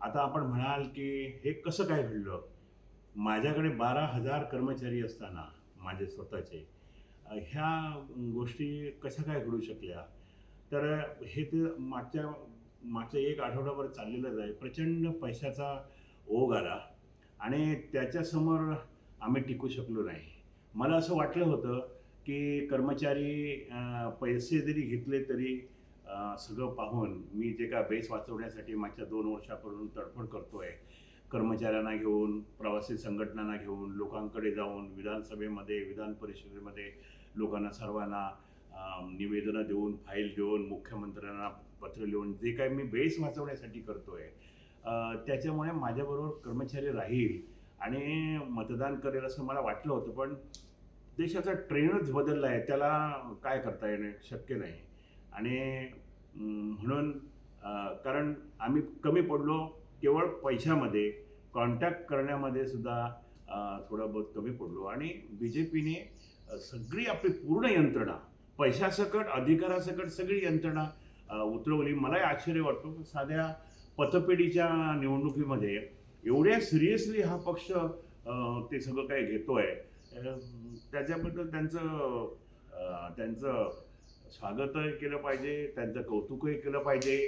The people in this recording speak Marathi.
आता आपण म्हणाल की हे कसं काय घडलं? माझ्याकडे 12,000 कर्मचारी असताना माझे स्वतःचे ह्या गोष्टी कशा काय घडू शकल्या? तर हे तर मागच्या 1 आठवडाभर चाललेलंच आहे. प्रचंड पैशाचा ओघ आला आणि त्याच्यासमोर आम्ही टिकू शकलो नाही. मला असं वाटलं होतं, की कर्मचारी पैसे जरी घेतले तरी सगळं पाहून मी जे काय बेस वाचवण्यासाठी मागच्या 2 वर्षापासून तडफड करतोय. कर्मचाऱ्यांना घेऊन, प्रवासी संघटनांना घेऊन, लोकांकडे जाऊन, विधानसभेमध्ये, विधान परिषदेमध्ये लोकांना सर्वांना निवेदनं देऊन, फाईल देऊन, मुख्यमंत्र्यांना पत्र लिहून जे काही मी बेस वाचवण्यासाठी करतोय, त्याच्यामुळे माझ्याबरोबर कर्मचारी राहील आणि मतदान करेल असं मला वाटलं होतं. पण देशाचा ट्रेंडच बदलला आहे. त्याला काय करता येणे शक्य नाही. आणि म्हणून कारण आम्ही कमी पडलो केवळ पैशामध्ये, कॉन्टॅक्ट करण्यामध्ये सुद्धा थोडं बहुत कमी पडलो आणि बी-जे-पीने सगळी आपली पूर्ण यंत्रणा, पैशासकट, अधिकारासकट सगळी यंत्रणा उतरवली. मलाही आश्चर्य वाटतो की साध्या पतपेढीच्या निवडणुकीमध्ये एवढ्या सिरियसली हा पक्ष ते सगळं काही घेतोय. त्याच्याबद्दल त्यांचं स्वागतही केलं पाहिजे, त्यांचं कौतुकही केलं पाहिजे.